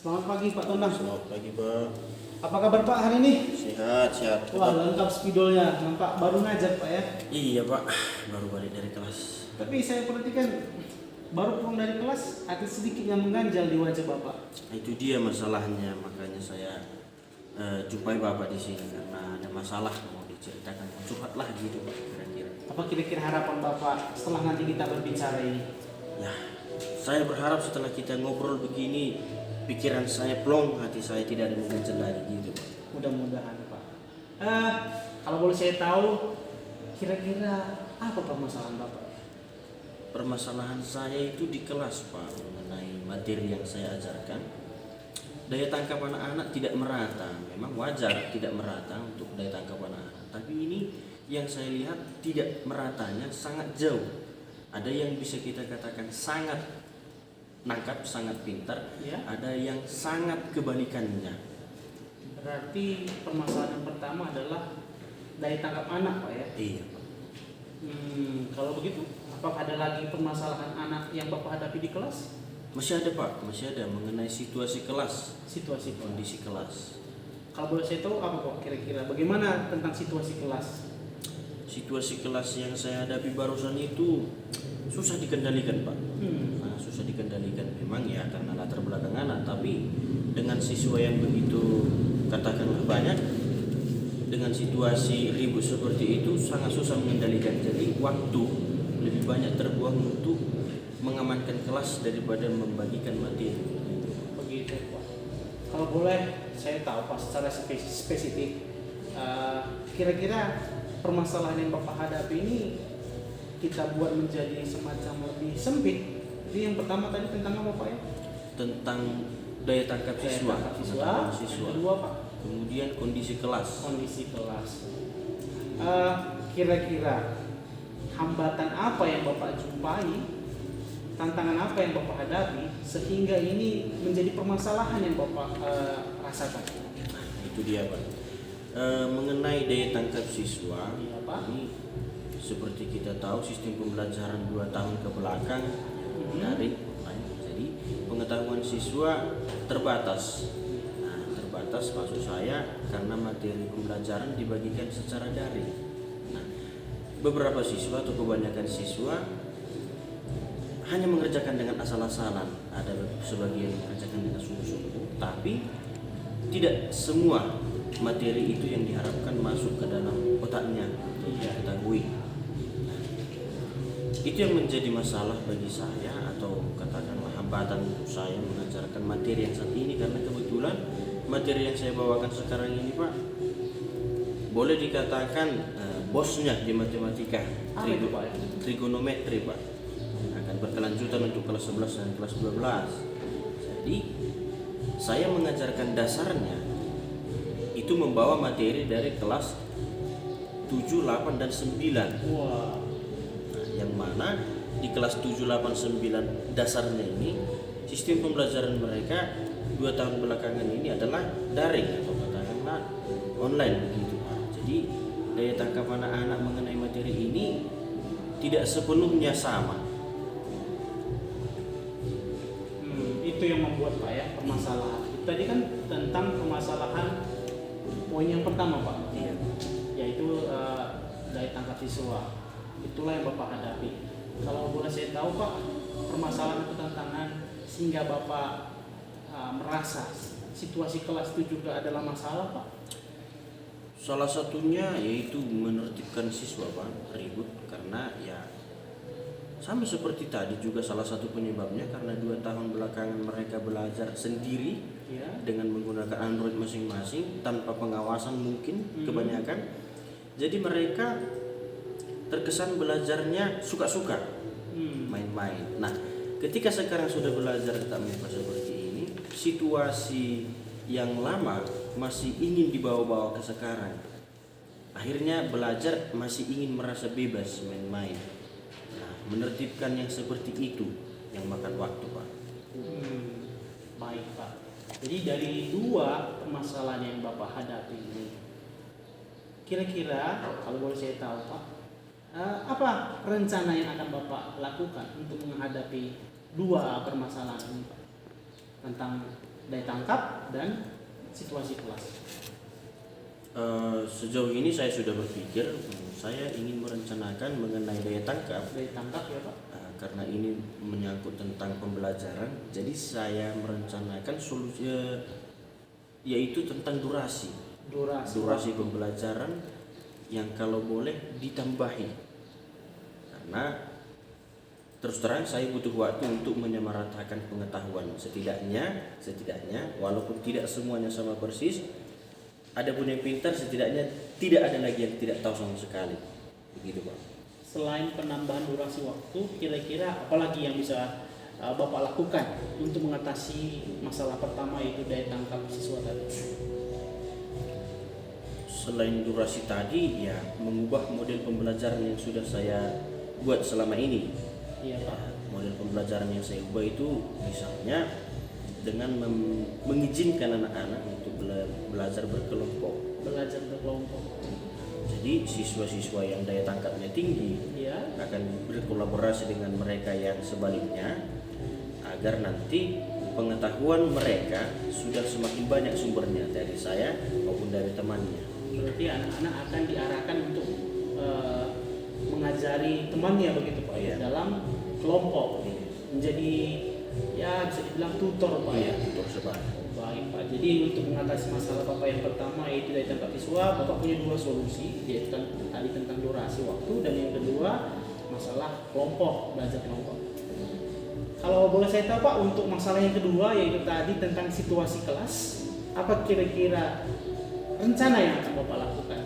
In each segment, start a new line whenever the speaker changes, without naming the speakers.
Selamat pagi Pak Tonang.
Selamat pagi Pak.
Apa kabar Pak hari ini?
Sehat, sehat.
Wah, lengkap spidolnya. Nampak baru ngajar Pak ya.
Iya Pak, baru balik dari kelas.
Tapi saya perhatikan baru pulang dari kelas ada sedikit yang mengganjal di wajah Bapak.
Nah, itu dia masalahnya, makanya saya jumpai Bapak di sini karena ada masalah mau diceritakan. Curhatlah gitu Pak, kira-kira.
Apa kira-kira harapan Bapak setelah nanti kita berbicara ini?
Ya, saya berharap setelah kita ngobrol begini, pikiran saya plong, hati saya tidak ada mengganjal lagi gitu Pak.
Mudah-mudahan Pak. Kalau boleh saya tahu, kira-kira apa permasalahan Bapak?
Permasalahan saya itu di kelas Pak, mengenai materi yang saya ajarkan. Daya tangkap anak-anak tidak merata. Memang wajar tidak merata untuk daya tangkap anak-anak. Tapi ini yang saya lihat tidak meratanya sangat jauh. Ada yang bisa kita katakan sangat nangkap, sangat pintar.
Ya.
Ada yang sangat kebalikannya.
Berarti permasalahan yang pertama adalah daya tangkap anak Pak ya?
Iya Pak.
Kalau begitu, apakah ada lagi permasalahan anak yang Bapak hadapi di kelas?
Masih ada Pak, masih ada mengenai situasi kelas,
Situasi kelas.
kondisi kelas.
Kalau boleh saya tahu apa Pak kira-kira? Bagaimana tentang situasi kelas?
Situasi kelas yang saya hadapi barusan itu susah dikendalikan Pak. Nah, susah dikendalikan memang ya karena latar belakang anak, tapi dengan siswa yang begitu katakanlah banyak, dengan situasi ribut seperti itu sangat susah mengendalikan. Jadi waktu lebih banyak terbuang untuk mengamankan kelas daripada membagikan materi.
Begitu Pak. Kalau boleh saya tahu Pak secara spesifik, kira-kira permasalahan yang Bapak hadapi ini kita buat menjadi semacam lebih sempit. Jadi yang pertama tadi tentang apa Pak ya?
Tentang daya tangkap siswa,
Daya tangkap siswa.
pengetahuan
Yang kedua Pak,
kemudian kondisi kelas.
kondisi kelas. Kira-kira hambatan apa yang Bapak jumpai, tantangan apa yang Bapak hadapi sehingga ini menjadi permasalahan yang Bapak rasakan?
Nah, itu dia Pak. Mengenai daya tangkap siswa,
Iya, Pak.
ini seperti kita tahu sistem pembelajaran 2 tahun ke belakang daring online. Jadi pengetahuan siswa terbatas. Nah, terbatas maksud saya karena materi pembelajaran dibagikan secara daring. Nah, beberapa siswa atau kebanyakan siswa hanya mengerjakan dengan asal-asalan. Ada sebagian mengerjakan dengan sungguh-sungguh, tapi tidak semua materi itu yang diharapkan masuk ke dalam otaknya, diketahui. Itu yang menjadi masalah bagi saya atau katakanlah hambatan untuk saya mengajarkan materi yang saat ini, karena kebetulan materi yang saya bawakan sekarang ini Pak boleh dikatakan bosnya di matematika,
Apa itu, Pak?
trigonometri Pak, akan berkelanjutan untuk kelas 11 dan kelas 12. Jadi saya mengajarkan dasarnya itu membawa materi dari kelas 7, 8, dan 9.
Wah,
Nah, yang mana di kelas 7, 8, 9 dasarnya ini sistem pembelajaran mereka 2 tahun belakangan ini adalah daring atau katakanlah online begitu Pak. Jadi daya tangkap anak-anak mengenai materi ini tidak sepenuhnya sama.
itu yang membuat Pak ya permasalahan. Tadi kan tentang permasalahan poin yang pertama Pak,
Iya.
yaitu daya tangkap siswa. Itulah yang Bapak hadapi. Kalau boleh saya tahu Pak, permasalahan atau tantangan sehingga Bapak merasa situasi kelas itu juga adalah masalah Pak?
Salah satunya yaitu menertibkan siswa Pak, ribut karena ya sama seperti tadi juga salah satu penyebabnya karena 2 tahun belakangan mereka belajar sendiri
Ya.
dengan menggunakan Android masing-masing tanpa pengawasan mungkin kebanyakan. Jadi mereka terkesan belajarnya suka-suka, main-main. Nah, ketika sekarang sudah belajar tatap muka seperti ini, situasi yang lama masih ingin dibawa-bawa ke sekarang. Akhirnya belajar masih ingin merasa bebas main-main. Nah, menertibkan yang seperti itu yang makan waktu Pak.
Baik Pak. Jadi dari 2 permasalahan yang Bapak hadapi ini, kira-kira kalau boleh saya tahu Pak, apa rencana yang akan Bapak lakukan untuk menghadapi 2 permasalahan ini Pak? Tentang daya tangkap dan situasi kelas.
Sejauh ini saya sudah berpikir, saya ingin merencanakan mengenai daya tangkap.
Daya tangkap ya Pak?
Karena ini menyangkut tentang pembelajaran, jadi saya merencanakan solusi, yaitu tentang durasi pembelajaran yang kalau boleh ditambahi. Karena terus terang saya butuh waktu untuk menyamaratakan pengetahuan, setidaknya walaupun tidak semuanya sama persis, ada pun yang pintar, setidaknya tidak ada lagi yang tidak tahu sama sekali. Begitu Pak.
Selain penambahan durasi waktu, kira-kira apalagi yang bisa Bapak lakukan untuk mengatasi masalah pertama, yaitu daya tangkap siswa tadi?
Selain durasi tadi, ya mengubah model pembelajaran yang sudah saya buat selama ini.
Iya Pak.
Model pembelajaran yang saya ubah itu misalnya dengan mengizinkan anak-anak untuk belajar berkelompok. Jadi siswa-siswa yang daya tangkapnya tinggi akan berkolaborasi dengan mereka yang sebaliknya, agar nanti pengetahuan mereka sudah semakin banyak sumbernya dari saya maupun dari temannya.
Berarti anak-anak akan diarahkan untuk mengajari temannya begitu Pak,
Iya.
dalam kelompok, menjadi ya bisa dibilang tutor Pak ya.
Tutor sebaliknya.
Baik Pak, jadi untuk mengatasi masalah Bapak yang pertama, yaitu daya tangkap siswa, Bapak punya dua solusi, yaitu tadi tentang durasi waktu, dan yang kedua masalah kelompok, belajar kelompok. Kalau boleh saya tahu Pak, untuk masalah yang kedua, yaitu tadi tentang situasi kelas, apa kira-kira rencana yang akan Bapak lakukan?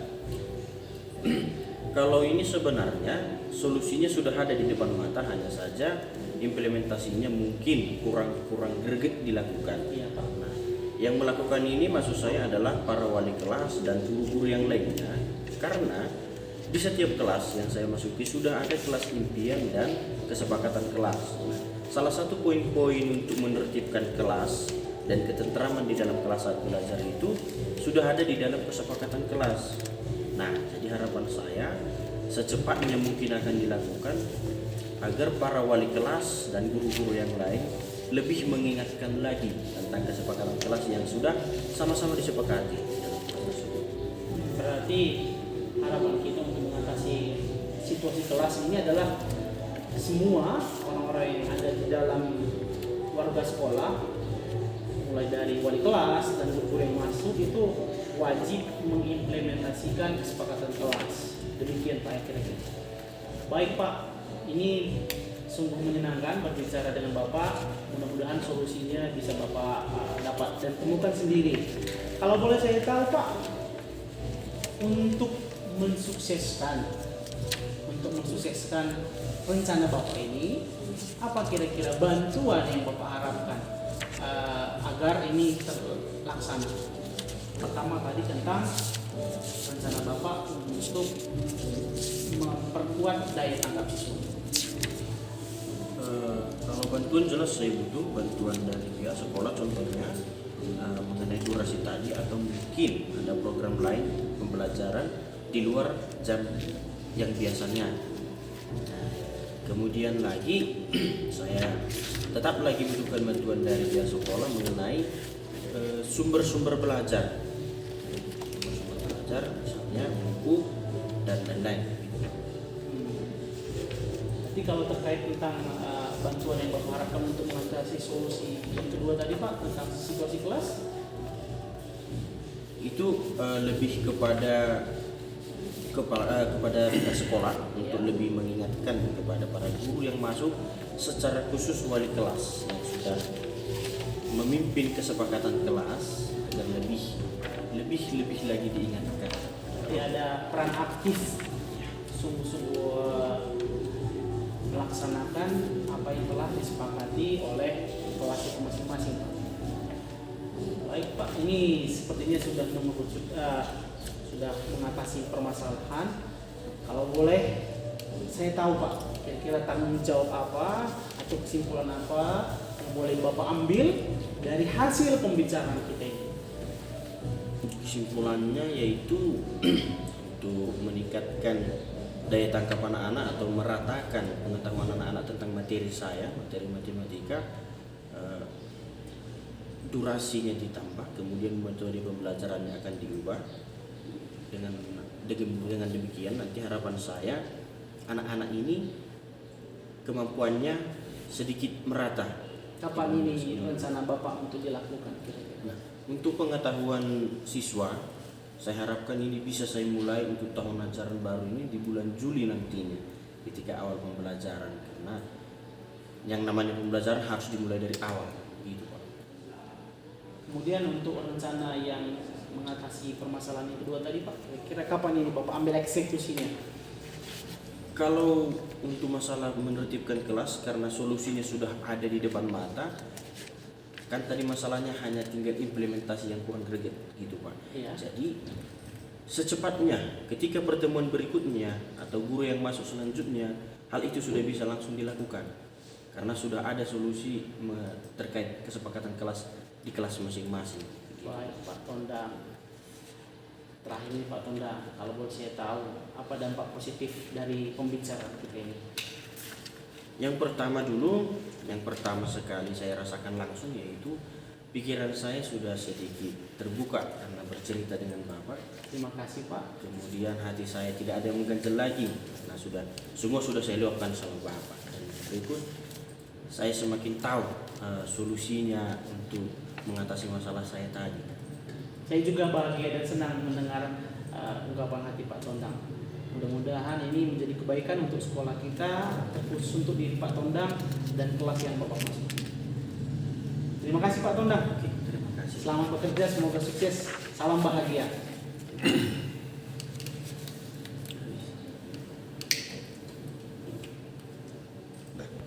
Kalau ini sebenarnya solusinya sudah ada di depan mata, hanya saja implementasinya mungkin kurang greget dilakukan.
Iya Pak.
Nah, yang melakukan ini maksud saya adalah para wali kelas dan guru-guru yang lainnya, karena di setiap kelas yang saya masuki sudah ada kelas impian dan kesepakatan kelas. Nah, salah satu poin-poin untuk menertibkan kelas dan ketentraman di dalam kelas saat belajar itu sudah ada di dalam kesepakatan kelas. Nah, jadi harapan saya secepatnya mungkin akan dilakukan agar para wali kelas dan guru-guru yang lain lebih mengingatkan lagi tentang kesepakatan kelas yang sudah sama-sama disepakati dalam kelas tersebut.
Berarti harapan kita untuk mengatasi situasi kelas ini adalah semua orang-orang yang ada di dalam warga sekolah, mulai dari wali kelas dan guru yang masuk, itu wajib mengimplementasikan kesepakatan kelas. Demikian Pak kira-kira. Baik Pak, ini sungguh menyenangkan berbicara dengan Bapak. Mudah-mudahan solusinya bisa Bapak dapat dan temukan sendiri. Kalau boleh saya tahu Pak, untuk mensukseskan rencana Bapak ini, apa kira-kira bantuan yang Bapak harapkan agar ini terlaksana? Pertama tadi tentang rencana Bapak untuk memperkuat daya tangkap siswa.
Kalau bantuan jelas saya butuh bantuan dari pihak sekolah, contohnya mengenai durasi tadi, atau mungkin ada program lain pembelajaran di luar jam yang biasanya. Kemudian lagi saya tetap lagi butuhkan bantuan dari pihak sekolah mengenai sumber-sumber belajar, misalnya buku dan lain-lain.
Jadi kalau terkait tentang bantuan yang Bapak harapkan untuk mengatasi solusi yang kedua tadi Pak, tentang situasi kelas,
itu lebih kepada pihak sekolah untuk lebih mengingatkan kepada para guru yang masuk, secara khusus wali kelas yang sudah memimpin kesepakatan kelas, agar lebih lagi diingatkan.
jadi ada peran aktif sungguh-sungguh melaksanakan apa yang telah disepakati oleh kelas itu masing-masing Pak. Baik Pak, ini sepertinya sudah sudah mengatasi permasalahan. Kalau boleh saya tahu Pak, kira-kira tanggung jawab apa atau kesimpulan apa yang boleh Bapak ambil dari hasil pembicaraan kita ini?
Kesimpulannya yaitu untuk meningkatkan daya tangkap anak-anak atau meratakan pengetahuan anak-anak tentang materi saya, materi matematika, durasinya ditambah, kemudian metode pembelajarannya akan diubah. Dengan demikian nanti harapan saya anak-anak ini kemampuannya sedikit merata.
Kapan ini rencana Bapak untuk dilakukan kira-kira?
Nah, untuk pengetahuan siswa, saya harapkan ini bisa saya mulai untuk tahun ajaran baru ini di bulan Juli nantinya, ketika awal pembelajaran, karena yang namanya pembelajaran harus dimulai dari awal, gitu Pak.
Kemudian untuk rencana yang mengatasi permasalahan yang kedua tadi Pak, kira-kira kapan ini Bapak ambil eksekusinya?
Kalau untuk masalah menertibkan kelas, karena solusinya sudah ada di depan mata, kan tadi masalahnya hanya tinggal implementasi yang kurang greget, gitu Pak.
Iya.
Jadi secepatnya ketika pertemuan berikutnya atau guru yang masuk selanjutnya, hal itu sudah bisa langsung dilakukan karena sudah ada solusi terkait kesepakatan kelas di kelas masing-masing.
Baik Pak Tondang. Terakhir ini Pak Tondang, kalau boleh saya tahu apa dampak positif dari pembicaraan kita ini?
Yang pertama sekali saya rasakan langsung yaitu pikiran saya sudah sedikit terbuka karena bercerita dengan Bapak.
Terima kasih Pak.
Kemudian hati saya tidak ada yang mengganjal lagi karena semua sudah saya luapkan sama Bapak. Dan berikut saya semakin tahu solusinya untuk mengatasi masalah saya tadi.
Saya juga bahagia dan senang mendengar ungkapan hati Pak Tondang. Mudah-mudahan ini menjadi kebaikan untuk sekolah kita, khusus untuk diri Pak Tondang dan kelas yang Bapak masuk. Terima kasih Pak Tondang.
Oke, terima kasih.
Selamat bekerja, semoga sukses. Salam bahagia.